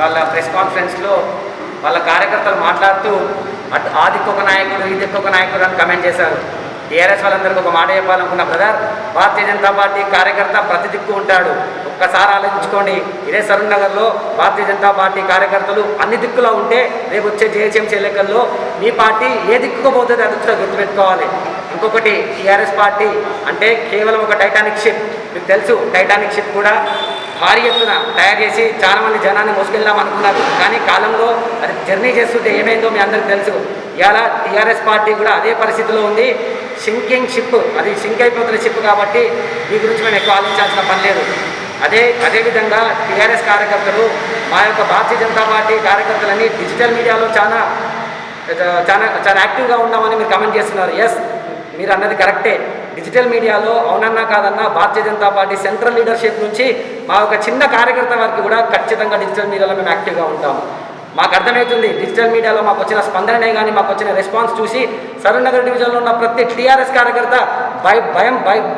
వాళ్ళ ప్రెస్ కాన్ఫరెన్స్లో వాళ్ళ కార్యకర్తలు మాట్లాడుతూ అటు ఆ దిక్కొక నాయకుడు ఈ దిక్కొక నాయకుడు అని కమెంట్ చేశారు. టీఆర్ఎస్ వాళ్ళందరికీ ఒక మాట చెప్పాలనుకున్న బ్రదర్, భారతీయ జనతా పార్టీ కార్యకర్త ప్రతి దిక్కు ఉంటాడు. ఒక్కసారి ఆలోచించుకోండి. ఇదే సరూర్ నగర్లో భారతీయ జనతా పార్టీ కార్యకర్తలు అన్ని దిక్కులో ఉంటే రేపు వచ్చే జిహెచ్ఎంసీ ఎన్నికల్లో మీ పార్టీ ఏ దిక్కుకు పోతుంది అది కూడా గుర్తుపెట్టుకోవాలి. ఇంకొకటి, టీఆర్ఎస్ పార్టీ అంటే కేవలం ఒక టైటానిక్ షిప్. మీకు తెలుసు, టైటానిక్ షిప్ కూడా భారీ ఎత్తున తయారు చేసి చాలామంది జనాన్ని మోసుకెళ్దాం అనుకున్నారు. కానీ కాలంలో అది జర్నీ చేస్తుంటే ఏమైందో మీ అందరికీ తెలుసు. ఇవాళ టీఆర్ఎస్ పార్టీ కూడా అదే పరిస్థితిలో ఉంది. సింకింగ్ షిప్, అది సింక్ అయిపోతున్న షిప్. కాబట్టి మీ గురించి మేము ఎక్కువ ఆలోచించాల్సిన పని లేదు. అదేవిధంగా టీఆర్ఎస్ కార్యకర్తలు, మా యొక్క భారతీయ జనతా పార్టీ కార్యకర్తలని డిజిటల్ మీడియాలో చాలా యాక్టివ్గా ఉన్నామని మీరు కమెంట్ చేస్తున్నారు. ఎస్, మీరు అన్నది కరెక్టే. డిజిటల్ మీడియాలో అవునన్నా కాదన్నా Bharatiya Janata party central leadership నుంచి మా ఒక చిన్న కార్యకర్త వరకు కూడా ఖచ్చితంగా డిజిటల్ మీడియాలో మేము యాక్టివ్గా ఉంటాము. మాకు అర్థమవుతుంది డిజిటల్ మీడియాలో మాకు వచ్చిన స్పందననే కానీ మాకు వచ్చిన రెస్పాన్స్ చూసి సరూర్ నగర్ డివిజన్లో ఉన్న ప్రతి టీఆర్ఎస్ కార్యకర్త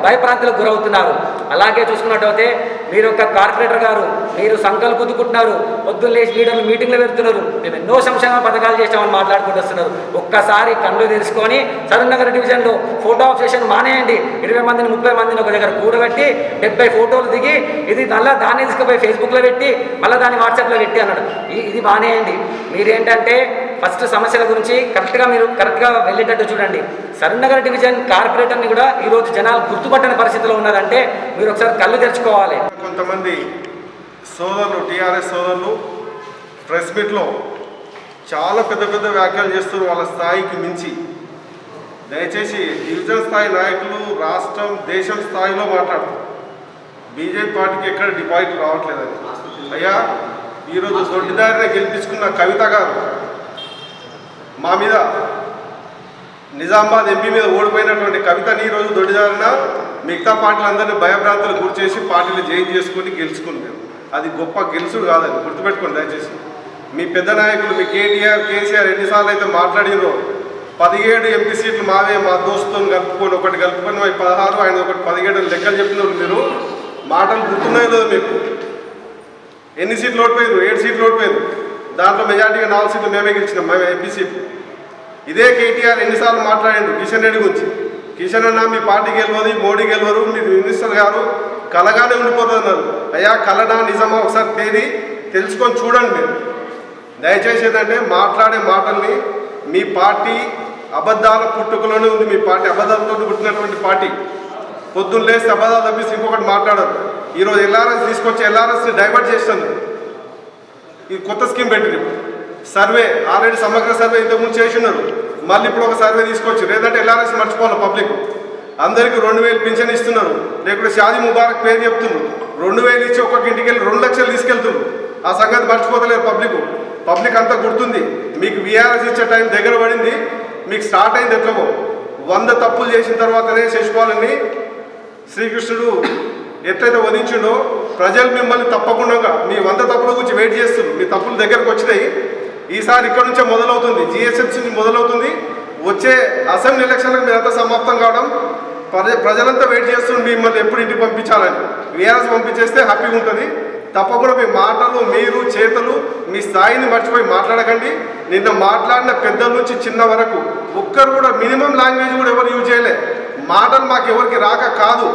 భయప్రాంతులకు గురవుతున్నారు. అలాగే చూసుకున్నట్టయితే మీరు ఒక కార్పొరేటర్ గారు, మీరు సంకల్పం గుద్దుకుంటున్నారు, పొద్దున్న లేచి లీడర్లు మీటింగ్లు పెడుతున్నారు, మేము ఎన్నో సంక్షేమ పథకాలు చేసామని మాట్లాడుకుంటూ వస్తున్నారు. ఒక్కసారి కళ్ళు తెరుచుకొని సరూర్ నగర్ డివిజన్లో ఫోటో ఆప్షన్ మానేయండి. 20 మందిని 30 మందిని ఒక దగ్గర కూడబెట్టి 70 ఫోటోలు దిగి ఇది మళ్ళీ దాన్ని తీసుకుపోయి ఫేస్బుక్లో పెట్టి మళ్ళీ దాన్ని వాట్సాప్లో పెట్టి అన్నాడు. ఇది మానేయండి. మీరేంటంటే ఫస్ట్ సమస్యల గురించి కరెక్ట్గా వెళ్ళేటట్టు చూడండి. సరూర్ నగర్ డివిజన్ కార్పొరేటర్ని కూడా ఈరోజు జనాలు గుర్తుపట్టని పరిస్థితిలో ఉన్నారంటే మీరు ఒకసారి కళ్ళు తెరుచుకోవాలి. కొంతమంది సోదరులు, టీఆర్ఎస్ సోదరులు ప్రెస్ మీట్లో చాలా పెద్ద వ్యాఖ్యలు చేస్తున్నారు వాళ్ళ స్థాయికి మించి. దయచేసి డివిజన్ స్థాయి నాయకులు రాష్ట్రం, దేశం స్థాయిలో మాట్లాడుతారు. బీజేపీ పార్టీకి ఎక్కడ డిపాజిట్ రావట్లేదని. అయ్యా, ఈరోజు దొడ్డిదారిన గెలిపించుకున్న కవిత గారు మా మీద, నిజామాబాద్ ఎంపీ మీద ఓడిపోయినటువంటి కవితని ఈరోజు దొడ్డిదారిన మిగతా పార్టీలందరినీ భయభ్రాంతులు గురి చేసి పార్టీలు జైన్ చేసుకొని గెలుచుకున్నారు. అది గొప్ప గెలుచుడు కాదని గుర్తుపెట్టుకోండి దయచేసి. మీ పెద్ద నాయకులు, మీ కేసీఆర్ ఎన్నిసార్లు అయితే మాట్లాడినో 17 ఎంపీ సీట్లు మావే, మా దోస్తుని కలుపుకొని ఒకటి కలుపుకొని 16, ఆయన ఒకటి 17 లెక్కలు చెప్పినప్పుడు మీరు మాటలు గుర్తున్నాయో లేదో మీకు? ఎన్ని సీట్లు ఓడిపోయారు? 7 సీట్లు ఓడిపోయారు. దాంట్లో మెజార్టీగా 4 సీట్లు మేమే గెలిచినాం, మేము ఎంపీ సీట్లు. ఇదే కేటీఆర్ ఎన్నిసార్లు మాట్లాడిండు కిషన్ రెడ్డి గురించి. కిషన్ అన్న మీ పార్టీ గెలవదు, మోడీ గెలవరు, మీ మినిస్టర్ గారు కలగానే ఉండిపోతుంది అన్నారు. అయ్యా, కలనా నిజమా ఒకసారి తెలుసుకొని చూడండి. మీరు దయచేసి ఏంటంటే మాట్లాడే మాటల్ని, మీ పార్టీ అబద్ధాల పుట్టుకలోనే ఉంది. మీ పార్టీ అబద్ధాలతో పుట్టినటువంటి పార్టీ. పొద్దున్న లేస్తే అబద్ధాలు తప్పిస్తే ఇంకొకటి మాట్లాడరు. ఈరోజు ఎల్ఆర్ఎస్ తీసుకొచ్చి ఎల్ఆర్ఎస్ని డైవర్ట్ చేస్తుంది. ఇది కొత్త స్కీమ్ పెట్టింది. సర్వే ఆల్రెడీ సమగ్ర సర్వే ఇంతకుముందు చేసినారు, మళ్ళీ ఇప్పుడు ఒక సర్వే తీసుకొచ్చి. లేదంటే ఎల్ఆర్ఎస్ మర్చిపోవాలి పబ్లిక్. అందరికీ 2000 పింఛన్ ఇస్తున్నారు, లేకుంటే షాదీ ముబారక్ పేరు చెప్తున్నారు. 2000 ఇచ్చి ఒక్కొక్క ఇంటికి వెళ్ళి 2 లక్షలు తీసుకెళ్తున్నారు. ఆ సంగతి మర్చిపోతలేరు పబ్లిక్ అంతా గుర్తుంది. మీకు వీఆర్ఎస్ ఇచ్చే టైం దగ్గర పడింది. మీకు స్టార్ట్ అయింది ఎట్లమో. 100 తప్పులు చేసిన తర్వాతనే శశిపాలని శ్రీకృష్ణుడు ఎట్లయితే వధించిండో, ప్రజలు మిమ్మల్ని తప్పకుండా మీ 100 తప్పుల గురించి వెయిట్ చేస్తున్నారు. మీ తప్పులు దగ్గరకు వచ్చినాయి. ఈసారి ఇక్కడ నుంచే మొదలవుతుంది, జిహెచ్ఎంసీ నుంచి మొదలవుతుంది. వచ్చే అసెంబ్లీ ఎలక్షన్లకు మీరంతా సమాప్తం కావడం, ప్రజలంతా వెయిట్ చేస్తున్నారు మిమ్మల్ని ఎప్పుడు ఇంటికి పంపించాలని. వీఆర్ఎస్ పంపించేస్తే హ్యాపీగా ఉంటుంది. తప్పకుండా మీ మాటలు, మీరు చేతలు, మీ స్థాయిని మర్చిపోయి మాట్లాడకండి. నిన్న మాట్లాడిన పెద్దల నుంచి చిన్న వరకు ఒక్కరు కూడా మినిమం లాంగ్వేజ్ కూడా ఎవరు యూజ్ చేయలే. మాటలు మాకు ఎవరికి రాక కాదు,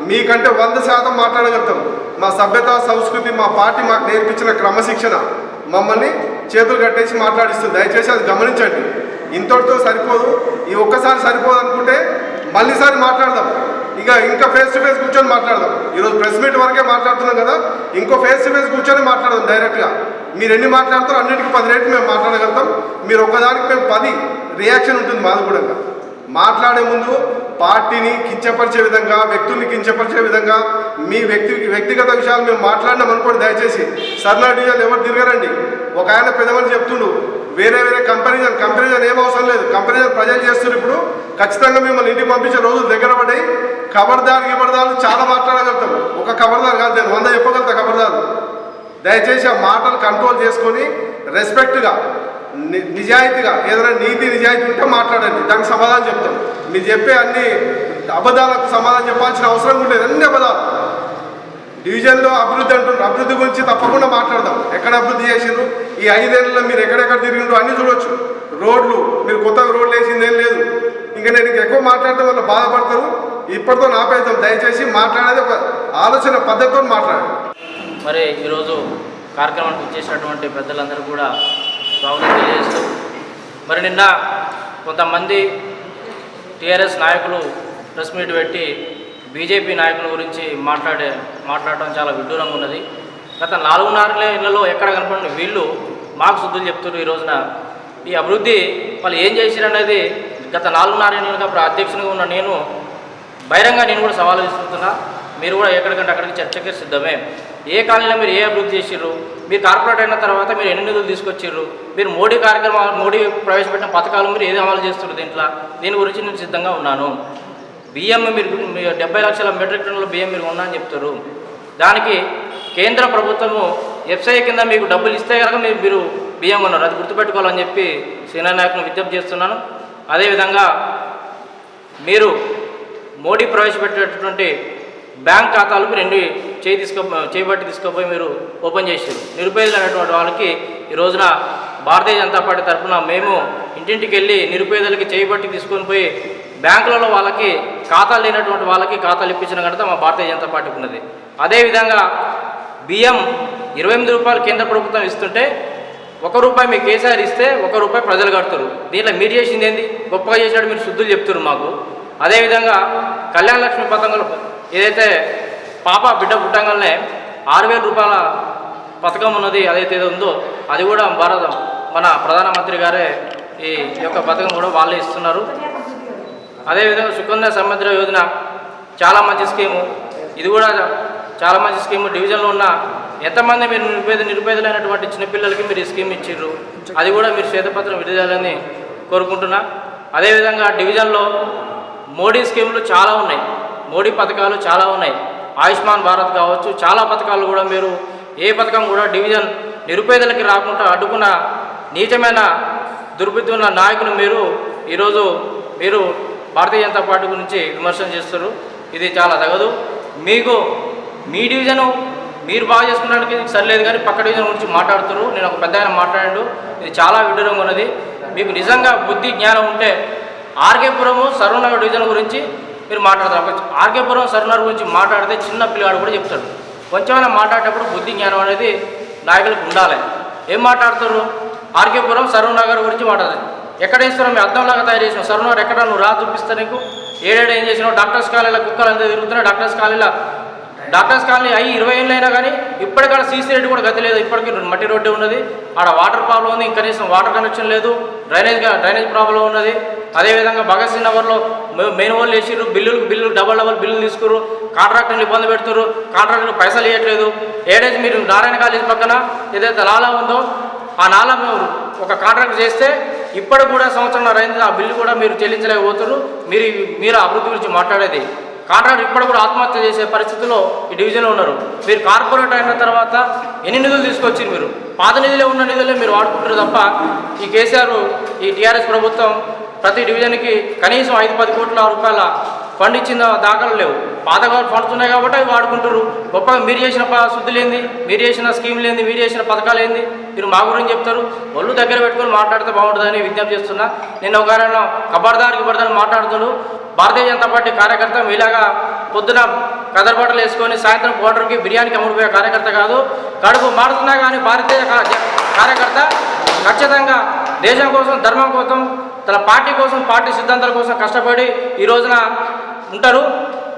మీకంటే 100% మాట్లాడగలుగుతాం. మా సభ్యత, సంస్కృతి, మా పార్టీ మాకు నేర్పించిన క్రమశిక్షణ మమ్మల్ని చేతులు కట్టేసి మాట్లాడిస్తుంది. దయచేసి అది గమనించండి. ఇంతటితో సరిపోదు. ఈ ఒక్కసారి సరిపోదు అనుకుంటే మళ్ళీసారి మాట్లాడదాం. ఇంకా ఫేస్ టు ఫేస్ కూర్చొని మాట్లాడదాం. ఈరోజు ప్రెస్ మీట్ వరకే మాట్లాడుతున్నాం కదా, ఇంకో ఫేస్ టు ఫేస్ కూర్చొని మాట్లాడదాం డైరెక్ట్గా. మీరు ఎన్ని మాట్లాడతారో అన్నింటికి 10 రెట్లు మేము మాట్లాడగలుగుతాం. మీరు ఒక్కదానికి మేము 10 రియాక్షన్ ఉంటుంది మాది కూడా. మాట్లాడే ముందు పార్టీని కించపరిచే విధంగా, వ్యక్తుల్ని కించపరిచే విధంగా మీ వ్యక్తిగత విషయాలు మేము మాట్లాడినాం అనుకోండి. దయచేసి సర్నాడు డివిజన్ ఎవరు తిరగరండి. ఒక ఆయన పెద్దమని చెప్తుండు, వేరే కంపారిజన్ ఏం అవసరం లేదు. కంపారిజన్ ప్రజలు చేస్తున్నారు. ఇప్పుడు ఖచ్చితంగా మిమ్మల్ని ఇంటికి పంపించే రోజులు దగ్గర పడ్డాయి. ఖబర్దారు చాలా మాట్లాడగలుగుతాం. ఒక ఖబర్దారు కాదు, నేను 100 చెప్పగలుగుతా ఖబర్దారు. దయచేసి ఆ మాటలు కంట్రోల్ చేసుకొని రెస్పెక్ట్గా, నిజాయితీగా, ఏదైనా నీతి నిజాయితీ ఉంటే మాట్లాడండి, దానికి సమాధానం చెప్తాం. మీరు చెప్పే అన్ని అబద్ధాలకు సమాధానం చెప్పాల్సిన అవసరం కూడా లేదు. అన్ని అబద్ధాలు డివిజన్లో అభివృద్ధి అంటున్నారు. అభివృద్ధి గురించి తప్పకుండా మాట్లాడదాం. ఎక్కడ అభివృద్ధి చేసిండ్రు, ఈ 5 ఏళ్ళలో మీరు ఎక్కడెక్కడ తిరిగిండ్రు అన్నీ చూడొచ్చు. రోడ్లు మీరు కొత్తగా రోడ్లు వేసింది ఏం లేదు. ఇంకా నేను ఎక్కువ మాట్లాడటం వల్ల బాధపడతారు. ఇప్పటితో ఆపేద్దాం. దయచేసి మాట్లాడేది ఒక ఆలోచన పద్ధతితో మాట్లాడండి. మరి ఈరోజు కార్యక్రమానికి వచ్చేసినటువంటి పెద్దలందరూ కూడా స్వాగతం తెలియజేస్తూ, మరి నిన్న కొంతమంది టీఆర్ఎస్ నాయకులు ప్రెస్ మీట్ పెట్టి బీజేపీ నాయకుల గురించి మాట్లాడటం చాలా విడ్డూరంగా ఉన్నది. గత 4.5 నెలల్లో ఎక్కడ కనపడిన వీళ్ళు మాకు శుద్ధులు చెప్తున్నారు. ఈ రోజున ఈ అభివృద్ధి వాళ్ళు ఏం చేసిరనేది గత 4.5 నెలలుగా అధ్యక్షునిగా ఉన్న నేను బహిరంగ నేను కూడా సవాలు విసురుతున్నా. మీరు కూడా ఎక్కడికంటే అక్కడికి చర్చకి సిద్ధమే. ఏ కాలనీలో మీరు ఏ అభివృద్ధి చేసిర్రు, మీరు కార్పొరేట్ అయిన తర్వాత మీరు ఎన్ని నిధులు తీసుకొచ్చిర్రు, మీరు మోడీ ప్రవేశపెట్టిన పథకాలు మీరు ఏది అమలు చేస్తున్నారు దీని గురించి నేను సిద్ధంగా ఉన్నాను. బియ్యం మీరు 70 లక్షల మెట్రిక్ టన్నుల బియ్యం మీరు ఉన్నా అని చెప్తారు. దానికి కేంద్ర ప్రభుత్వము ఎఫ్ఐ కింద మీకు డబ్బులు ఇస్తే కనుక మీరు బియ్యం ఉన్నారు, అది గుర్తుపెట్టుకోవాలని చెప్పి సీనియర్ నాయకులను విజ్ఞప్తి చేస్తున్నాను. అదేవిధంగా మీరు మోడీ ప్రవేశపెట్టేటటువంటి బ్యాంక్ ఖాతాలు మీరు చేయబట్టి తీసుకుపోయి మీరు ఓపెన్ చేశారు. నిరుపేదలు అనేటువంటి వాళ్ళకి ఈ రోజున భారతీయ జనతా పార్టీ తరఫున మేము ఇంటింటికి వెళ్ళి నిరుపేదలకి చేయబట్టి తీసుకొని పోయి బ్యాంకులలో వాళ్ళకి ఖాతాలు లేనటువంటి వాళ్ళకి ఖాతాలు ఇప్పించిన ఘనత మా భారతీయ జనతా పార్టీకి ఉన్నది. అదేవిధంగా బియ్యం 28 రూపాయలు కేంద్ర ప్రభుత్వం ఇస్తుంటే ₹1 మీకు కేసీఆర్ ఇస్తే ₹1 ప్రజలు కడతారు. దీంట్లో మీరు చేసింది ఏంది? గొప్పగా చేసినట్టు మీరు శుద్ధులు చెప్తున్నారు మాకు. అదేవిధంగా కళ్యాణ లక్ష్మి పథకంలో ఏదైతే పాప బిడ్డ పుట్టంగానే 6,000 రూపాయల పథకం ఉన్నది, అదైతే ఉందో అది కూడా మన ప్రధానమంత్రి గారే ఈ యొక్క పథకం కూడా వాళ్ళే ఇస్తున్నారు. అదేవిధంగా సుకన్య సమృద్ధి యోజన చాలా మంచి స్కీము, ఇది కూడా చాలా మంచి స్కీము. డివిజన్లో ఉన్న ఎంతమంది మీరు నిరుపేదలైనటువంటి చిన్నపిల్లలకి మీరు ఈ స్కీమ్ ఇచ్చిర్రు, అది కూడా మీరు శ్వేతపత్రం విడుదలని కోరుకుంటున్నా. అదేవిధంగా డివిజన్లో మోడీ స్కీములు చాలా ఉన్నాయి, మోడీ పథకాలు చాలా ఉన్నాయి. ఆయుష్మాన్ భారత్ కావచ్చు, చాలా పథకాలు కూడా మీరు ఏ పథకం కూడా డివిజన్ నిరుపేదలకి రాకుండా అడ్డుకున్న నీచమైన దుర్బుద్ధి ఉన్న నాయకులు ఈరోజు మీరు భారతీయ జనతా పార్టీ గురించి విమర్శన చేస్తారు. ఇది చాలా తగదు. మీ డివిజను మీరు బాగా చేసుకోవడానికి సరిలేదు, కానీ పక్క డివిజన్ గురించి మాట్లాడుతారు. నేను ఒక పెద్ద ఆయన మాట్లాడాడు, ఇది చాలా విడ్డూరంగా ఉన్నది. మీకు నిజంగా బుద్ధి జ్ఞానం ఉంటే ఆర్కేపురము సర్వనగర్ డివిజన్ గురించి మీరు మాట్లాడతారు. ఆర్కేపురం సర్వనగర్ గురించి మాట్లాడితే చిన్న పిల్లవాడు కూడా చెప్తాడు. కొంచెమైనా మాట్లాడేటప్పుడు బుద్ధి జ్ఞానం అనేది నాయకులకు ఉండాలి. ఏం మాట్లాడతారు? ఆర్కేపురం సర్వనగర్ గురించి మాట్లాడతారు. ఎక్కడ ఇస్తున్నావు? మీ అర్థంలాగా తయారు చేసినావు. సర్వనగర్ ఎక్కడ నువ్వు రా చూపిస్తా నీకు. ఏడేడు ఏం చేసినావు? డాక్టర్స్ కాలేజీలో కుక్కలు అంతా తిరుగుతున్నాయి. డాక్టర్స్ కాలనీ అయ్యి 20 ఏళ్ళు అయినా కానీ ఇప్పటికాడ సీసీ రోడ్డు కూడా గతి లేదు. ఇప్పటికీ మట్టి రోడ్డు ఉన్నది. ఆడ వాటర్ ప్రాబ్లం ఉంది, కనీసం వాటర్ కనెక్షన్ లేదు. డ్రైనేజ్ ప్రాబ్లం ఉన్నది. అదేవిధంగా భగత్ సింగ్ నగర్లో మెయిన్ వాళ్ళు వేసిర్రు, బిల్లులు డబల్ బిల్లులు తీసుకుర్రు, కాంట్రాక్టర్లు ఇబ్బంది పెడుతున్నారు, కాంట్రాక్టర్లు పైసలు ఇవ్వట్లేదు. ఏడైతే మీరు నారాయణ కాలేజ్ పక్కన ఏదైతే నాలా ఉందో ఆ నాలా ఒక కాంట్రాక్ట్ చేస్తే ఇప్పటికి కూడా సంవత్సరంన్నర అయింది, ఆ బిల్లు కూడా మీరు చెల్లించలేకపోతున్నారు. మీరు అభివృద్ధి గురించి మాట్లాడేది. కాంట్రాక్టర్ ఇప్పుడు కూడా ఆత్మహత్య చేసే పరిస్థితుల్లో ఈ డివిజన్లో ఉన్నారు. మీరు కార్పొరేట్ అయిన తర్వాత ఎన్ని నిధులు తీసుకొచ్చింది? మీరు పాత నిధులే ఉన్న నిధులే మీరు వాడుకుంటారు తప్ప ఈ కేసీఆర్ ఈ టీఆర్ఎస్ ప్రభుత్వం ప్రతి డివిజన్కి కనీసం 5-10 కోట్ల రూపాయల ఫండ్ ఇచ్చిన దాఖలు లేవు. పాత ఫండ్స్ ఉన్నాయి కాబట్టి అవి వాడుకుంటారు. గొప్పగా మీరు చేసిన శుద్ధులు ఏంది, మీరు చేసిన స్కీములు ఏంది, మీరు చేసిన పథకాలు ఏంది, మీరు మా గురించి చెప్తారు. ఒళ్ళు దగ్గర పెట్టుకొని మాట్లాడితే బాగుంటుందని విజ్ఞప్తి చేస్తున్నా. నిన్న ఒక ఆయన కబర్దారి మాట్లాడుతున్నాడు. భారతీయ జనతా పార్టీ కార్యకర్త మీలాగా పొద్దున కదర్ బట్టలు వేసుకొని సాయంత్రం పౌడర్కి బిర్యానీకి అమ్ముడిపోయే కార్యకర్త కాదు. కడుపు మారుతున్నా కానీ భారతీయ కార్యకర్త ఖచ్చితంగా దేశం కోసం, ధర్మం కోసం, తన పార్టీ కోసం, పార్టీ సిద్ధాంతాల కోసం కష్టపడి ఈ రోజున ఉంటారు.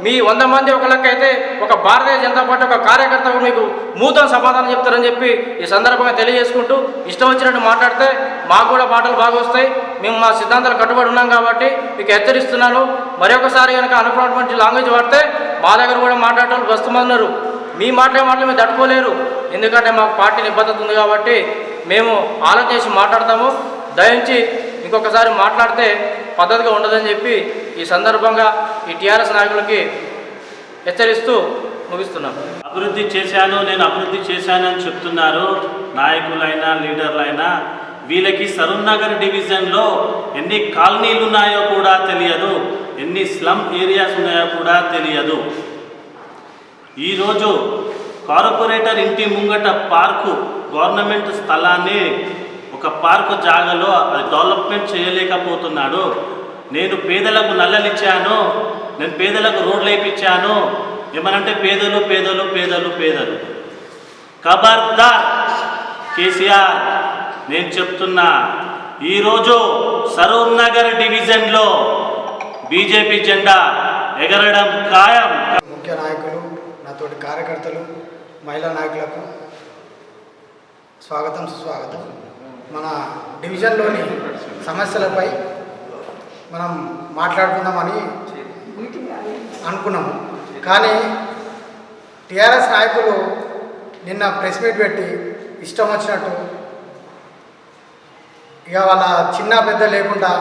మీ 100 మంది ఒక లెక్క అయితే ఒక భారతీయ జనతా పార్టీ ఒక కార్యకర్త మీకు మూతం సమాధానం చెప్తారని చెప్పి ఈ సందర్భంగా తెలియజేసుకుంటూ, ఇష్టం వచ్చినట్టు మాట్లాడితే మాకు కూడా మాటలు బాగా వస్తాయి. మేము మా సిద్ధాంతాలు కట్టుబడి ఉన్నాం కాబట్టి మీకు హెచ్చరిస్తున్నాను. మరొకసారి కనుక అనుకున్నటువంటి లాంగ్వేజ్ వాడితే మా దగ్గర కూడా మాట్లాడటం వస్తున్నారు. మీ మాటలు మీరు తట్టుకోలేరు. ఎందుకంటే మాకు పార్టీ నిబద్ధత ఉంది కాబట్టి మేము ఆలోచన చేసి మాట్లాడతాము. దయించి ఇంకొకసారి మాట్లాడితే పద్ధతిగా ఉండదని చెప్పి ఈ సందర్భంగా ఈ టీఆర్ఎస్ నాయకులకి హెచ్చరిస్తూ ముగిస్తున్నాను. అభివృద్ధి చేశానని చెప్తున్నారు నాయకులైనా లీడర్లైనా. వీళ్ళకి సరూర్నగర్ డివిజన్లో ఎన్ని కాలనీలు ఉన్నాయో కూడా తెలియదు, ఎన్ని స్లమ్ ఏరియాస్ ఉన్నాయో కూడా తెలియదు. ఈరోజు కార్పొరేటర్ ఇంటి ముంగట పార్కు గవర్నమెంట్ స్థలాన్ని ఒక పార్కు జాగాలో అది డెవలప్మెంట్ చేయలేకపోతున్నాడు. నేను పేదలకు నల్లలు ఇచ్చాను, నేను పేదలకు రోడ్లు వేయించాను, ఏమనంటే పేదలు పేదలు పేదలు పేదలు. ఖబర్దార్ కేసీఆర్, నేను చెప్తున్నా, ఈరోజు సరూర్ నగర్ డివిజన్లో బీజేపీ జెండా ఎగరడం ఖాయం. ముఖ్య నాయకులు, నాతోటి కార్యకర్తలు, మహిళా నాయకులకు స్వాగతం సుస్వాగతం. మన డివిజన్లోని సమస్యలపై మనం మాట్లాడుకుందామని అనుకున్నాము. కానీ టీఆర్ఎస్ నాయకులు నిన్న ప్రెస్ మీట్ పెట్టి ఇష్టం వచ్చినట్టు ఇక వాళ్ళ చిన్న పెద్ద లేకుండా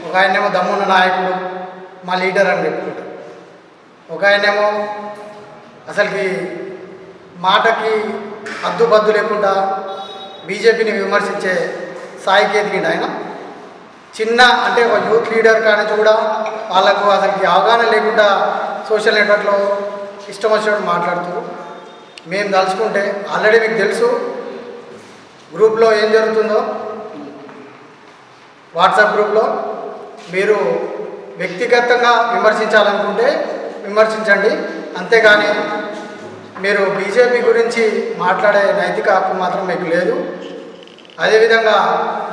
ఒక ఆయనేమో దమ్మున్న నాయకుడు మా లీడర్ అని చెప్పుకుంటారు, ఒక ఆయనేమో అసలుకి మాటకి అద్దుబద్దు లేకుండా బీజేపీని విమర్శించే స్థాయికి ఎదిగిండు ఆయన. చిన్న అంటే ఒక యూత్ లీడర్ కానీ కూడా వాళ్ళకు అసలుకి అవగాహన లేకుండా సోషల్ నెట్వర్క్లో ఇష్టం వచ్చినట్టు మాట్లాడుతూ మేము తలుచుకుంటే ఆల్రెడీ మీకు తెలుసు గ్రూప్లో ఏం జరుగుతుందో. వాట్సాప్ గ్రూప్లో మీరు వ్యక్తిగతంగా విమర్శించాలనుకుంటే విమర్శించండి, అంతేగాని మీరు బీజేపీ గురించి మాట్లాడే నైతిక హక్కు మాత్రం మీకు లేదు. అదేవిధంగా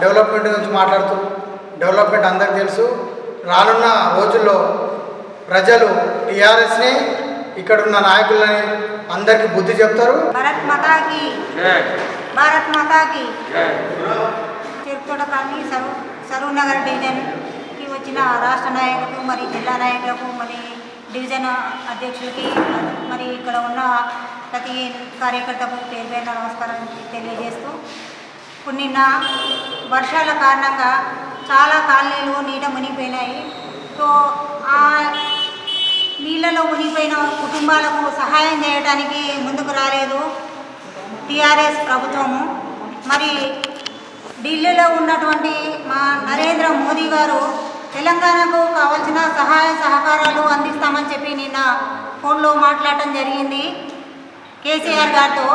డెవలప్మెంట్ గురించి మాట్లాడుతూ, డెవలప్మెంట్ అందరికీ తెలుసు, రానున్న రోజుల్లో ప్రజలు టీఆర్ఎస్ని ఇక్కడున్న నాయకులని అందరికీ బుద్ధి చెప్తారు. భారత్ మాతాకి భారత్ మాతాకి చెరుకుతోటపల్లి సరూర్ నగర్ డివిజన్కి వచ్చిన రాష్ట్ర నాయకులకు, మరి జిల్లా నాయకులకు, మరి డివిజన్ అధ్యక్షులకి, మరి ఇక్కడ ఉన్న ప్రతి కార్యకర్తకు పేరు పేరున నమస్కారం తెలియజేస్తూ, ఇప్పుడు నిన్న వర్షాల కారణంగా చాలా కాలనీలు నీట మునిగిపోయినాయి. సో ఆ నీళ్ళలో మునిగిపోయిన కుటుంబాలకు సహాయం చేయడానికి ముందుకు రాలేదు టీఆర్ఎస్ ప్రభుత్వము. మరి ఢిల్లీలో ఉన్నటువంటి మా నరేంద్ర మోదీ గారు తెలంగాణకు కావాల్సిన సహాయ సహకారాలు అందిస్తామని చెప్పి నిన్న ఫోన్లో మాట్లాడటం జరిగింది కేసీఆర్ గారితో.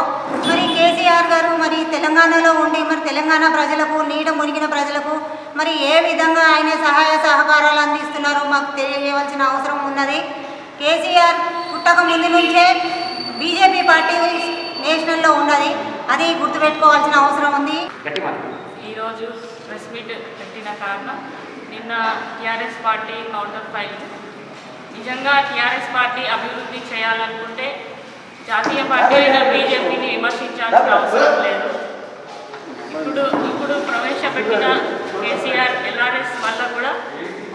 మరి కేసీఆర్ గారు మరి తెలంగాణలో ఉండి మరి తెలంగాణ ప్రజలకు, నీట మునిగిన ప్రజలకు మరి ఏ విధంగా ఆయన సహాయ సహకారాలు అందిస్తున్నారో మాకు తెలియవలసిన అవసరం ఉన్నది. కేసీఆర్ పుట్టక ముందు నుంచే బీజేపీ పార్టీ నేషనల్లో ఉన్నది, అది గుర్తుపెట్టుకోవాల్సిన అవసరం ఉంది. ఈరోజు ప్రెస్ మీట్ పెట్టిన కారణం, నిన్న టీఆర్ఎస్ పార్టీ కౌంటర్ ఫైల్. నిజంగా టీఆర్ఎస్ పార్టీ అభివృద్ధి చేయాలనుకుంటే జాతీయ పార్టీ అయిన బీజేపీని విమర్శించాల్సిన అవసరం లేదు. ఇప్పుడు ప్రవేశపెట్టిన కేసీఆర్ ఎల్ఆర్ఎస్ వల్ల కూడా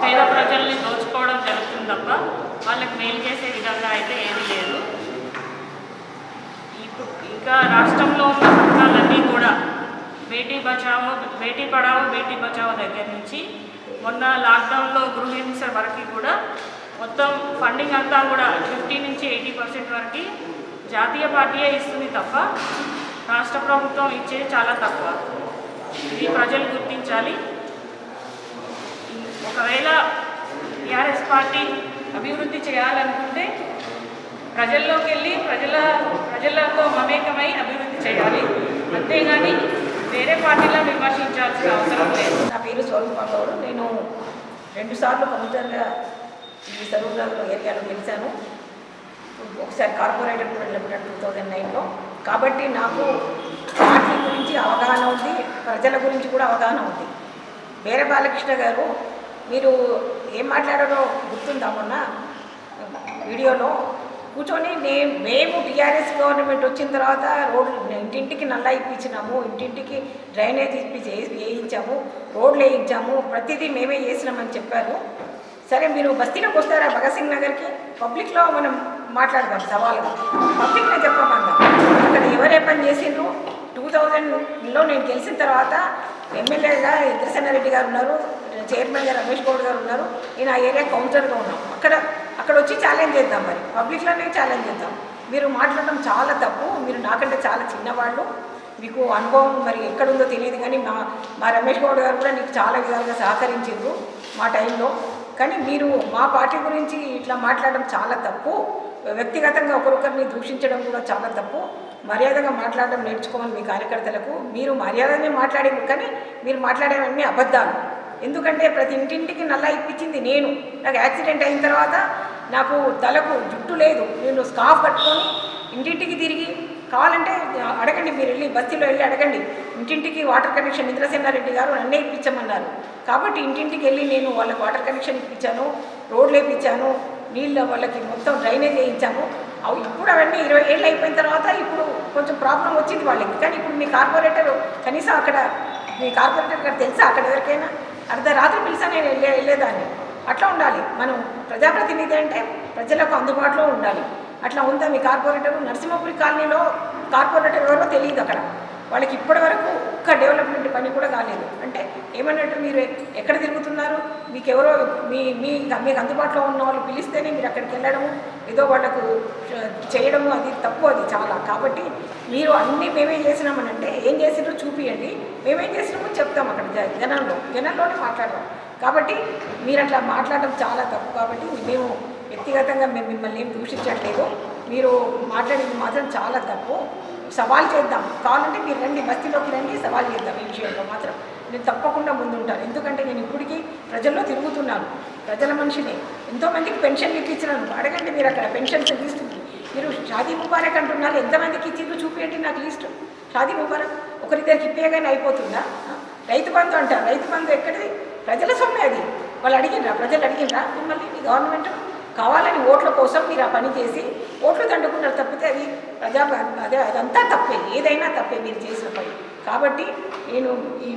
పేద ప్రజల్ని దోచుకోవడం జరుగుతుంది తప్ప వాళ్ళకి మేలు చేసే విధంగా అయితే ఏమీ లేదు. ఇంకా రాష్ట్రంలో ఉన్న పథకాలన్నీ కూడా బేటీ పడావో బేటీ బచావో దగ్గర నుంచి మొన్న లాక్డౌన్లో గృహహింస వరకు కూడా మొత్తం ఫండింగ్ అంతా కూడా 50 నుంచి 80% వరకు జాతీయ పార్టీయే ఇస్తుంది తప్ప రాష్ట్ర ప్రభుత్వం ఇచ్చేది చాలా తక్కువ. ఇది ప్రజలు గుర్తించాలి. ఒకవేళ టీఆర్ఎస్ పార్టీ అభివృద్ధి చేయాలనుకుంటే ప్రజల్లోకి వెళ్ళి ప్రజలతో మమేకమై అభివృద్ధి చేయాలి, అంతేగాని వేరే పార్టీలను విమర్శించాల్సిన అవసరం లేదు. నా పేరు స్వరూప గౌడ్. నేను 2 సార్లు కౌన్సిలర్గా ఈ సరూర్ నగర్ ఏరియాలో గెలిచాను. ఒకసారి కార్పొరేటర్ కూడా నిలబడ్డాను 2009లో. కాబట్టి నాకు పార్టీ గురించి అవగాహన ఉంది, ప్రజల గురించి కూడా అవగాహన ఉంది. వేరే బాలకృష్ణ గారు మీరు ఏం మాట్లాడారో గుర్తుందా? మొన్న వీడియోలో కూర్చొని మేము టీఆర్ఎస్ గవర్నమెంట్ వచ్చిన తర్వాత ఇంటింటికి నల్లా ఇప్పించినాము, ఇంటింటికి డ్రైనేజ్ వేయించాము, రోడ్లు వేయించాము, ప్రతిదీ మేమే చేసినామని చెప్పారు. సరే, మీరు బస్తీలోకి వస్తారా భగత్ సింగ్ నగర్కి? పబ్లిక్లో మనం మాట్లాడదాం, సవాలుగా పబ్లిక్లో చెప్పమన్నా. అక్కడ ఎవరే పని చేసిండ్రు? 2000లో నేను గెలిచిన తర్వాత ఎమ్మెల్యేగా ఇంద్రసేనారెడ్డి గారు ఉన్నారు, చైర్మన్గా రమేష్ గౌడ్ గారు ఉన్నారు, నేను ఆ ఏరియా కౌన్సిలర్గా ఉన్నాం. అక్కడ వచ్చి ఛాలెంజ్ చేద్దాం, మరి పబ్లిక్లోనే ఛాలెంజ్ చేద్దాం. మీరు మాట్లాడడం చాలా తప్పు. మీరు నాకంటే చాలా చిన్నవాళ్ళు, మీకు అనుభవం మరి ఎక్కడుందో తెలియదు. కానీ మా రమేష్ గౌడ్ గారు కూడా నీకు చాలా విధాలుగా సహకరించారు మా టైంలో. కానీ మీరు మా పార్టీ గురించి ఇట్లా మాట్లాడడం చాలా తప్పు. వ్యక్తిగతంగా ఒకరొకరిని దూషించడం కూడా చాలా తప్పు. మర్యాదగా మాట్లాడడం నేర్చుకోమని మీ కార్యకర్తలకు. మీరు మర్యాదనే మాట్లాడేది కానీ మీరు మాట్లాడేవన్నీ అబద్ధాలు. ఎందుకంటే ప్రతి ఇంటింటికి నల్లా ఇప్పించింది నేను. నాకు యాక్సిడెంట్ అయిన తర్వాత నాకు తలకు జుట్టు లేదు, నేను స్కార్ఫ్ కట్టుకొని ఇంటింటికి తిరిగి, కావాలంటే అడగండి, మీరు వెళ్ళి బస్తీలో వెళ్ళి అడగండి, ఇంటింటికి వాటర్ కనెక్షన్ ఇంద్రసేనారెడ్డి గారు నన్నే ఇప్పించమన్నారు. కాబట్టి ఇంటింటికి వెళ్ళి నేను వాళ్ళకి వాటర్ కనెక్షన్ ఇప్పించాను, రోడ్లు వేయించాను, నీళ్ళు వాళ్ళకి మొత్తం డ్రైనేజ్ వేయించాము. ఇప్పుడు అవన్నీ 20 ఏళ్ళు అయిపోయిన తర్వాత ఇప్పుడు కొంచెం ప్రాబ్లం వచ్చింది వాళ్ళకి. కానీ ఇప్పుడు మీ కార్పొరేటర్ కనీసం అక్కడ, మీ కార్పొరేటర్ గారు తెలుసా అక్కడ ఎవరికైనా? అర్ధరాత్రి పిలిచా నేను వెళ్ళేదాన్ని. అట్లా ఉండాలి. మనం ప్రజాప్రతినిధి అంటే ప్రజలకు అందుబాటులో ఉండాలి. అట్లా ఉందా మీ కార్పొరేటర్? నరసింహపురి కాలనీలో కార్పొరేటర్ ఎవరో తెలియదు అక్కడ. వాళ్ళకి ఇప్పటి వరకు ఒక్క డెవలప్మెంట్ పని కూడా కాలేదు. అంటే ఏమన్నట్టు మీరు ఎక్కడ తిరుగుతున్నారు? మీకు ఎవరో మీకు అందుబాటులో ఉన్న వాళ్ళు పిలిస్తేనే మీరు అక్కడికి వెళ్ళడము, ఏదో వాళ్ళకు చేయడము, అది తప్పు, అది చాలా. కాబట్టి మీరు అన్నీ మేమేం చేసినామనంటే ఏం చేసినారో చూపియండి, మేమేం చేసినామో చెప్తాం అక్కడ జనంలోనే మాట్లాడదాం. కాబట్టి మీరు అట్లా మాట్లాడడం చాలా తప్పు. కాబట్టి మేము వ్యక్తిగతంగా మిమ్మల్ని ఏం దూషించట్లేదు. మీరు మాట్లాడేది మాత్రం చాలా తప్పు. సవాల్ చేద్దాం, కావాలంటే మీరు రండి, బస్తీలోకి రండి, సవాల్ చేద్దాం. ఈ విషయంలో మాత్రం నేను తప్పకుండా ముందుంటాను. ఎందుకంటే నేను ఇప్పటికీ ప్రజల్లో తిరుగుతున్నాను, ప్రజల మనిషిని. ఎంతోమందికి పెన్షన్లు ఇప్పించినాను, అడగండి మీరు అక్కడ పెన్షన్స్ లిస్టు. మీరు షాదీ ముబారక్ అంటున్నారు, ఎంతమందికి ఇచ్చిండ్రు చూపించండి నాకు లిస్టు. షాదీ ముబారక్ ఒకరిద్దరికి ఇప్పేయగానే అయిపోతుందా? రైతు బంధు అంటారు, రైతు బంధు ఎక్కడిది? ప్రజల సొమ్మే అది. వాళ్ళు అడిగినరా? ప్రజలు అడిగినరా మిమ్మల్ని? మీ గవర్నమెంట్ కావాలని ఓట్ల కోసం మీరు ఆ పని చేసి ఓట్లు దండుకున్నారు తప్పితే అది అదంతా తప్పే, ఏదైనా తప్పే మీరు చేసిన పని. కాబట్టి నేను ఈ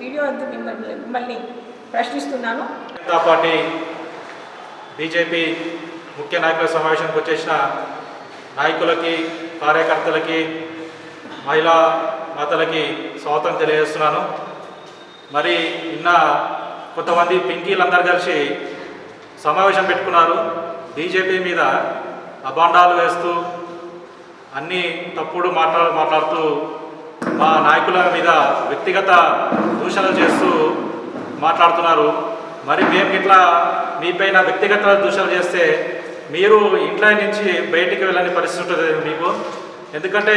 వీడియో అంతా మిమ్మల్ని ప్రశ్నిస్తున్నాను. జనతా పార్టీ బీజేపీ ముఖ్య నాయకుల సమావేశానికి వచ్చేసిన నాయకులకి, కార్యకర్తలకి, మహిళా మాతలకి స్వాగతం తెలియజేస్తున్నాను. మరి నిన్న కొంతమంది పింకీలందరూ కలిసి సమావేశం పెట్టుకున్నారు. బీజేపీ మీద అభాండాలు వేస్తూ అన్నీ తప్పుడు మాట్లాడుతూ మా నాయకుల మీద వ్యక్తిగత దూషణలు చేస్తూ మాట్లాడుతున్నారు. మరి మేము ఇట్లా మీపైన వ్యక్తిగత దూషణలు చేస్తే మీరు ఇంట్లో నుంచి బయటికి వెళ్ళని పరిస్థితి ఉంటుంది మీకు. ఎందుకంటే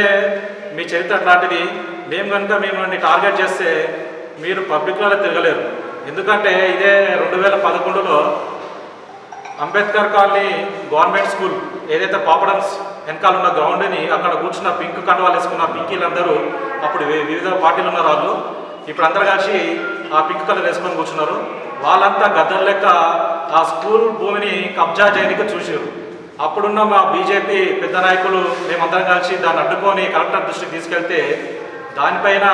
మీ చరిత్ర అట్లాంటిది. మేము కనుక మిమ్మల్ని టార్గెట్ చేస్తే మీరు పబ్లిక్లో తిరగలేరు. ఎందుకంటే ఇదే 2011లో అంబేద్కర్ కాలనీ గవర్నమెంట్ స్కూల్ ఏదైతే పాపడమ్స్ వెనకాల ఉన్న గ్రౌండ్ని అక్కడ కూర్చున్న పింక్ కండవాలు వేసుకున్న పింకీలందరూ అప్పుడు వివిధ పార్టీలు ఉన్న వాళ్ళు ఇప్పుడు అందరూ కలిసి ఆ పింక్ కలర్ వేసుకొని కూర్చున్నారు. వాళ్ళంతా గద్దలు లెక్క ఆ స్కూల్ భూమిని కబ్జా చేయడానికి చూసారు. అప్పుడున్న మా బీజేపీ పెద్ద నాయకులు మేమందరం కలిసి దాన్ని అడ్డుకొని కలెక్టర్ దృష్టికి తీసుకెళ్తే దానిపైన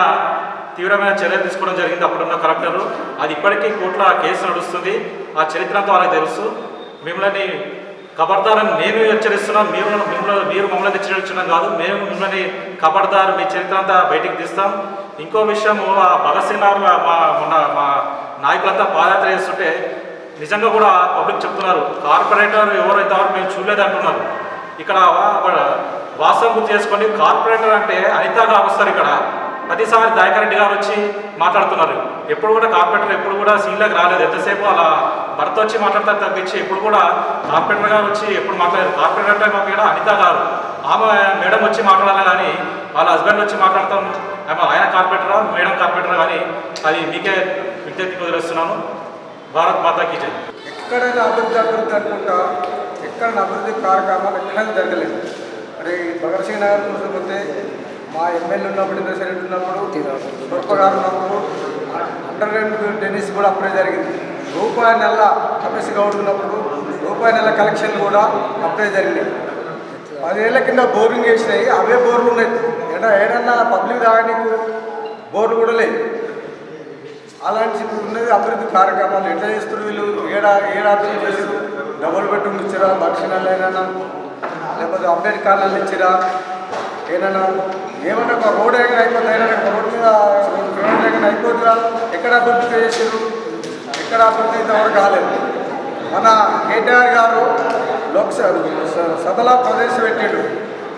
తీవ్రమైన చర్యలు తీసుకోవడం జరిగింది అప్పుడున్న కలెక్టరు. అది ఇప్పటికీ కోర్టులో కేసు నడుస్తుంది. ఆ చరిత్ర అంతా వాళ్ళకి తెలుసు. మిమ్మల్ని ఖబర్దారని నేను హెచ్చరిస్తున్నాను. మీరు మమ్మల్ని హెచ్చరించడం కాదు, మేము మిమ్మల్ని ఖబర్దారు, మీ చరిత్ర అంతా బయటికి తీస్తాం. ఇంకో విషయం, ఆ భగత్ సింగ్ మా నాయకులంతా పాదయాత్ర చేస్తుంటే నిజంగా కూడా పబ్లిక్ చెప్తున్నారు, కార్పొరేటర్ ఎవరైతే మేము చూడలేదు అంటున్నారు. ఇక్కడ వాస్తవం గుర్తు చేసుకోండి, కార్పొరేటర్ అంటే అనితా గారు వస్తారు ఇక్కడ. ప్రతిసారి దయాకర్ రెడ్డి గారు వచ్చి మాట్లాడుతున్నారు. ఎప్పుడు కూడా కార్పొరేటర్ ఎప్పుడు కూడా సీన్లోకి రాలేదు. ఎంతసేపు అలా భర్త వచ్చి మాట్లాడతారు తప్పించి ఎప్పుడు కూడా కార్పొరేటర్ గారు వచ్చి ఎప్పుడు మాట్లాడారు. కార్పొరేటర్ అంటే మాకు ఇక్కడ అనిత గారు, ఆమె మేడం వచ్చి మాట్లాడాలి కానీ వాళ్ళ హస్బెండ్ వచ్చి మాట్లాడతాం. ఆయన కార్పొరేటరా మేడం కార్పొరేటరా కానీ అది మీకే విజ్ఞప్తి వదిలేస్తున్నాను. భారత్ మాతాకి జై. ఎక్కడైనా అభివృద్ధి అనుకుంటా ఎక్కడైనా అభివృద్ధి కార్యక్రమాలు ఎక్కడైనా జరగలేదు. మరి భగత్ సింగ్ నగర్ చూసుకుంటే మా ఎమ్మెల్యే ఉన్నప్పుడు, ఇంద్రసేరెడ్డి ఉన్నప్పుడు, గొప్ప గారు ఉన్నప్పుడు అండర్ టెన్నిస్ కూడా అప్పుడే జరిగింది. రూపాయి నెల రమేష్ గౌడ్ ఉన్నప్పుడు రూపాయి నెల కలెక్షన్ కూడా అప్పుడే జరిగినాయి. 10 ఏళ్ల కింద బోరింగ్ వేసినాయి, అవే బోర్లు ఉన్నాయి. ఏడన్నా పబ్లిక్ తాగడానికి బోర్లు కూడా లేదు. అలాంటి ఉన్నది అభివృద్ధి కార్యక్రమాలు ఎట్లా చేస్తారు వీళ్ళు? ఏడాది చేసారు. డబుల్ బెడ్రూమ్ ఇచ్చిరా, దక్షిణాలు ఏదైనా, లేకపోతే అంబేద్కర్ కాలనీలు ఇచ్చిరా, ఏమన్నా ఒక రోడ్ ఏమైనా అయిపోతుంది, ఏదైనా రోడ్ మీద రోడ్ ఏమైనా అయిపోతుందా? ఎక్కడ అభివృద్ధి చేసారు? ఎక్కడ అభివృద్ధి ఇంతవరకు కాలేదు. మన కేటీఆర్ గారు సభలో ప్రవేశపెట్టాడు.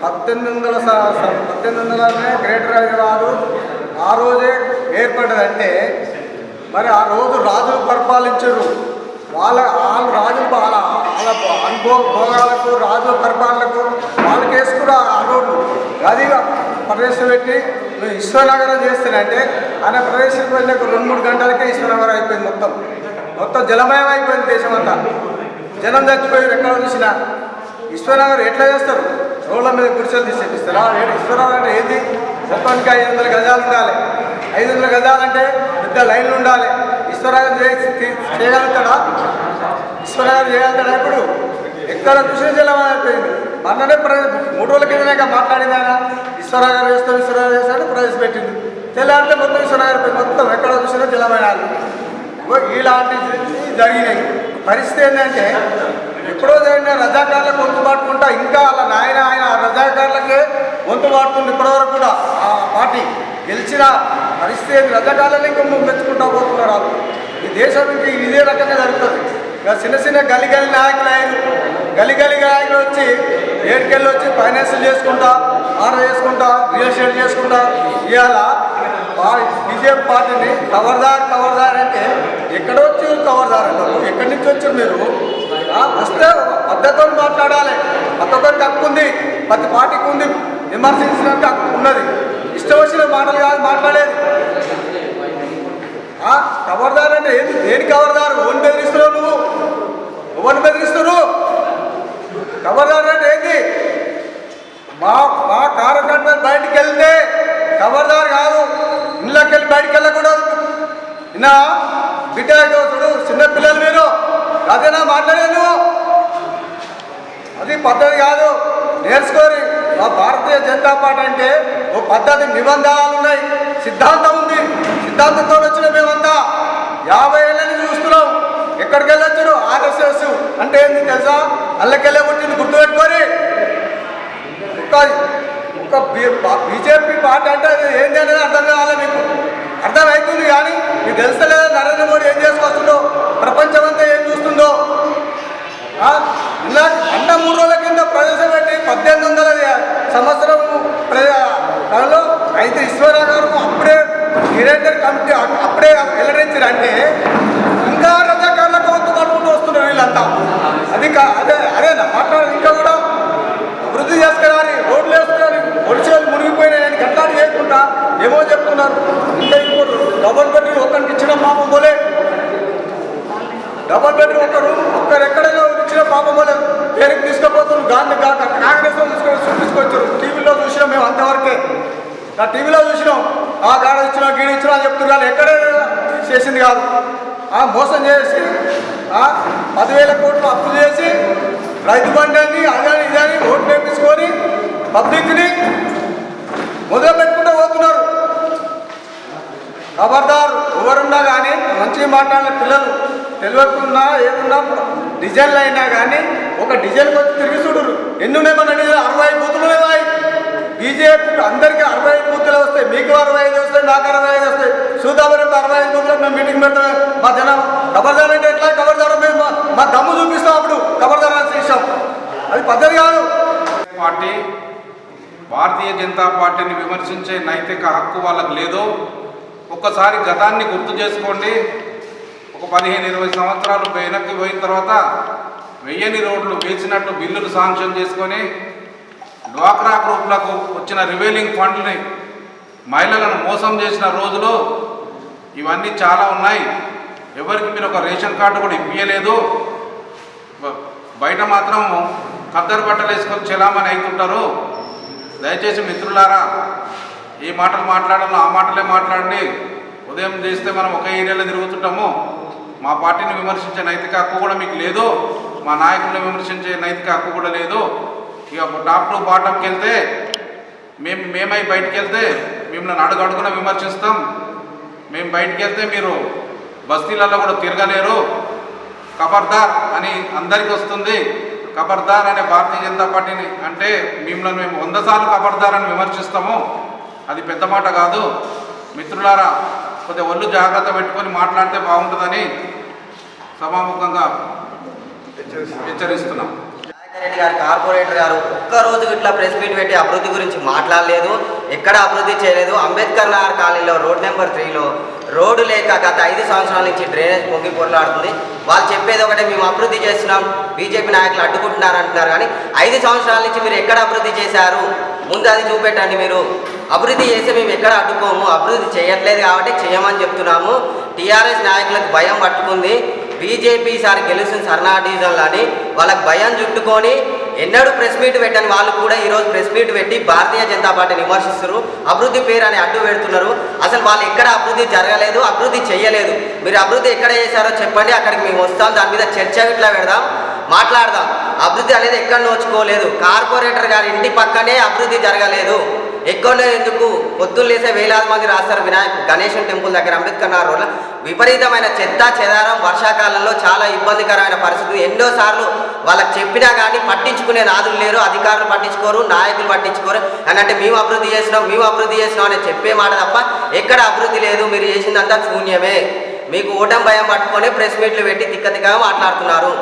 1800 గ్రేటర్ హైదరాబాదు ఆ రోజే ఏర్పడ్డదంటే మరి ఆ రోజు రాజులు పరిపాలించారు. వాళ్ళు రాజుల భోగాలకు రాజుల పరిపాలనకు వాళ్ళ కేసు కూడా ఆ రోడ్లు అది ప్రవేశపెట్టి మేము విశ్వనగరం చేస్తేనంటే ఆయన ప్రవేశించి వెళ్ళి 2-3 గంటలకే విశ్వనగరం అయిపోయింది. మొత్తం జలమయం అయిపోయింది దేశం అంతా. జనం చచ్చిపోయి ఎక్కడ చూసినా విశ్వనగరం ఎట్లా చేస్తారు? రోడ్ల మీద గుడిసెలు తీసేపిస్తారా? విశ్వనగరం అంటే ఏంది? మొత్తానికి 500 గజాలు ఉండాలి. 500 గజాలంటే పెద్ద లైన్లు ఉండాలి. విశ్వనగరం చేయగలుగుతాడా? విశ్వనగరం చేయగలుగుతాడా? ఇప్పుడు ఎక్కడ చూసిన జలం అయిపోయింది. మొన్ననే 3 రోజుల కిందనే మాట్లాడింది ఆయన. విశ్వనగరం చేస్తాడు ప్రవేశపెట్టింది. తెల్లారితే మొత్తం విశ్వనగరం అయిపోయింది. మొత్తం ఎక్కడ చూసినా జలమైనాలు. ఇలాంటివి జరిగినాయి. పరిస్థితి ఏంటంటే ఎప్పుడో జరిగిన రజాకారులకు వంతు పాటుకుంటా ఇంకా వాళ్ళ ఆయన రజాకారులకే వంతు పాడుతుంది. ఇప్పటివరకు కూడా ఆ పార్టీ గెలిచిన పరిస్థితి రజాకారులను ఇంకా మెచ్చుకుంటా పోతున్నారు వాళ్ళు. ఈ దేశం ఇంకా ఇదే రకంగా జరుగుతుంది. ఇక చిన్న గలి నాయకులు వచ్చి ఏడుకెళ్ళి వచ్చి ఫైనాన్షియల్ చేసుకుంటా, ఆర్డర్ చేసుకుంటా, రియల్ ఎస్టేట్ చేసుకుంటా ఇవాళ బీజేపీ పార్టీని కవర్దార్ అంటే ఎక్కడో వచ్చి కవర్దార్ అంటారు. ఎక్కడి నుంచి వచ్చారు మీరు? వస్తే పద్ధతితో మాట్లాడాలి. ప్రతి ఒక్కరికి హక్కు ఉంది, ప్రతి పార్టీకి ఉంది, విమర్శించడానికి హక్కు ఉన్నది. ఇష్టం వచ్చిన మాటలు కాదు మాట్లాడేది. కవర్దార్ అంటే ఏంటి? దేని కవర్దారు? ఓన్ బెదిరిస్తున్నావు నువ్వు? ఎవరిని బెదిరిస్తున్నారు? కవర్దార్ అంటే ఏంటి? మా కార్యకర్తలు బయటికి వెళ్తే కవర్దార్ కాదు, ఇళ్ళకి వెళ్ళి బయటికి వెళ్ళకూడదు. నిన్న బిడ్డ చూడు, చిన్నపిల్లలు మీరు అదేనా మాట్లాడేది నువ్వు? అది పద్ధతి కాదు, నేర్చుకోరి. మా భారతీయ జనతా పార్టీ అంటే ఓ పద్ధతి, నిబంధనలు ఉన్నాయి, సిద్ధాంతం ఉంది. సిద్ధాంతంతో వచ్చిన మేమంతా 50 ఏళ్ళ నుంచి చూస్తున్నాం. ఎక్కడికి వెళ్ళొచ్చారు? ఆర్ఎస్ఎస్ అంటే ఏంది తెలుసా? అల్లకెళ్ళే పుట్టింది గుర్తుపెట్టుకొని. ఒక బీజేపీ పార్టీ అంటే అది ఏంటి అనేది అర్థం కావాలి మీకు. అర్థమవుతుంది కానీ మీకు తెలుస్తలేదా నరేంద్ర మోడీ ఏం చేసుకొస్తుందో, ప్రపంచం అంతా ఏం చూస్తుందో. ఇలా 3 రోజుల కింద ప్రవేశపెట్టి 1800 సంవత్సరం దానిలో రైతు విశ్వనగరం అప్పుడే నిరంతర కమిటీ అప్పుడే వెల్లడించారంటే ఇంకా రజాకారులకు వంతు పడుకుంటూ వస్తున్నారు వీళ్ళంతా. అదేనా మాట్లాడారు? ఇంకా కూడా అభివృద్ధి చేసుకురాని, రోడ్లు వేసుకురాని, ఒడిచేలు మునిగిపోయినాయని గట్లాడి చేయకుండా ఏమో చెప్తున్నారు. ఇంకా ఇప్పుడు డబుల్ బెడ్రూమ్ ఒకరికి ఇచ్చిన పాపం పోలే. డబుల్ బెడ్రూమ్ ఒక్కరు ఎక్కడైనా ఇచ్చిన పాపం పోలే. పేరుకి తీసుకుపోతున్నారు. కాంగ్రెస్ తీసుకొచ్చారు. టీవీలో చూసినాం మేము అంతవరకే. టీవీలో చూసినాం. ఆ గాడ ఇచ్చినా గీడ ఇచ్చినా అని చెప్తున్నారు కానీ ఎక్కడైనా చేసింది కాదు. మోసం చేసి 10,000 కోట్లు అప్పులు చేసి రైతు బంధాన్ని అదని ఇదని ఓట్లు వేపించుకొని పబ్లిక్ని మొదలు పెట్టుకుంటూ పోతున్నారు. ఖబర్దారు, ఎవరున్నా కానీ మంచిగా మాట్లాడిన పిల్లలు తెలియకున్నా ఏదున్నా డిజైన్లు అయినా కానీ ఒక డిజైన్కి వచ్చి తిరిగి చూడరు. ఎన్ని ఉన్నాయి మన డిజైన్? 60 బూతులు ఉన్నాయి. బీజేపీ అందరికీ 65 బూతులు వస్తాయి. మీకు 65 వస్తాయి, నాకు 65 వస్తాయి. చూద్దామని 65 బూతులు మేము మీటింగ్ పెడతాం. మా జనం ఖబర్దార్ అంటే ఎట్లా? ఖబర్దార్ మేము మా దమ్ము చూపిస్తాం. అప్పుడు ఖబర్దార్ అని చేసాం. అది పద్ధతి కాదు. పార్టీ భారతీయ జనతా పార్టీని విమర్శించే నైతిక హక్కు వాళ్ళకు లేదు. ఒక్కసారి గతాన్ని గుర్తు చేసుకోండి. ఒక 15-20 సంవత్సరాలు వెనక్కి పోయిన తర్వాత 1000 రోడ్లు వేసినట్టు బిల్లులు శాంక్షన్ చేసుకొని డ్వాక్రా గ్రూపులకు వచ్చిన రివైలింగ్ ఫండ్ని మహిళలను మోసం చేసిన రోజులు ఇవన్నీ చాలా ఉన్నాయి. ఎవరికి మీరు ఒక రేషన్ కార్డు కూడా ఇప్పించలేదు. బయట మాత్రం ఖద్దరు బట్టలు వేసుకొని చెలామని అవుతుంటారు. దయచేసి మిత్రులారా, ఏ మాటలు మాట్లాడాలో ఆ మాటలే మాట్లాడండి. ఉదయం చేస్తే మనం ఒక ఏరియాలో తిరుగుతుంటాము. మా పార్టీని విమర్శించే నైతిక హక్కు కూడా మీకు లేదు. మా నాయకులను విమర్శించే నైతిక హక్కు కూడా లేదు. ఇక టాప్ టు బాటంకి వెళ్తే మేమై బయటికి వెళ్తే మిమ్మల్ని అడుగడుగున విమర్శిస్తాం. మేము బయటికి వెళ్తే మీరు బస్తీలలో కూడా తిరగలేరు. ఖబర్దార్ అని అందరికీ వస్తుంది. ఖబర్దార్ అనే భారతీయ జనతా పార్టీని అంటే మిమ్మల్ని మేము 100 సార్లు ఖబర్దార్ అని విమర్శిస్తాము. అది పెద్ద మాట కాదు. మిత్రులారా, కొద్దిగా ఒళ్ళు జాగ్రత్త పెట్టుకొని మాట్లాడితే బాగుంటుందని సభాముఖంగా హెచ్చరిస్తున్నాం. రెడ్డి గారు, కార్పొరేటర్ గారు ఒక్కరోజు ఇట్లా ప్రెస్ మీట్ పెట్టి అభివృద్ధి గురించి మాట్లాడలేదు. ఎక్కడ అభివృద్ధి చేయలేదు. అంబేద్కర్ నగర్ కాలనీలో రోడ్ నెంబర్ 3లో రోడ్డు లేక గత 5 సంవత్సరాల నుంచి డ్రైనేజ్ పొంగి పొరలాడుతుంది. వాళ్ళు చెప్పేది ఒకటే, మేము అభివృద్ధి చేస్తున్నాం, బీజేపీ నాయకులు అడ్డుకుంటున్నారు అంటున్నారు. కానీ 5 సంవత్సరాల నుంచి మీరు ఎక్కడ అభివృద్ధి చేశారు? ముందు అది చూపెట్టండి. మీరు అభివృద్ధి చేస్తే మేము ఎక్కడ అడ్డుకోము, అభివృద్ధి చేయట్లేదు కాబట్టి చేయమని చెప్తున్నాము. టీఆర్ఎస్ నాయకులకు భయం పట్టుకుంది. బీజేపీ ఈసారి గెలుస్తుంది సర్నా డివిజన్లో అని వాళ్ళకి భయం చుట్టుకొని ఎన్నడూ ప్రెస్ మీట్ పెట్టని వాళ్ళు కూడా ఈరోజు ప్రెస్ మీట్ పెట్టి భారతీయ జనతా పార్టీని విమర్శిస్తారు. అభివృద్ధి పేరు అని అడ్డు పెడుతున్నారు. అసలు వాళ్ళు ఎక్కడ అభివృద్ధి జరగలేదు, అభివృద్ధి చేయలేదు. మీరు అభివృద్ధి ఎక్కడ చేశారో చెప్పండి, అక్కడికి మేము వస్తాం, దాని మీద చర్చ ఇట్లా పెడదాం, మాట్లాడదాం. అభివృద్ధి అనేది ఎక్కడ నోచుకోలేదు. కార్పొరేటర్ గారి ఇంటి పక్కనే అభివృద్ధి జరగలేదు. ఎక్కడో ఎందుకు పొద్దున్న లేసే వేలాది మంది రాస్తారు గణేశం టెంపుల్ దగ్గర అంబేద్కర్ నగర్ రోడ్లో విపరీతమైన చెత్త చెదారం, వర్షాకాలంలో చాలా ఇబ్బందికరమైన పరిస్థితి. ఎన్నోసార్లు వాళ్ళకి చెప్పినా కానీ పట్టించుకునే నాదులు లేరు, అధికారులు పట్టించుకోరు, నాయకులు పట్టించుకోరు. అని అంటే మేము అభివృద్ధి చేసినాం అని చెప్పే మాట తప్ప ఎక్కడ అభివృద్ధి లేదు, మీరు చేసిందంతా శూన్యమే. మీకు ఓటమి భయం పట్టుకొని ప్రెస్ మీట్లు పెట్టి తిక్క తిక్కగా మాట్లాడుతున్నారు.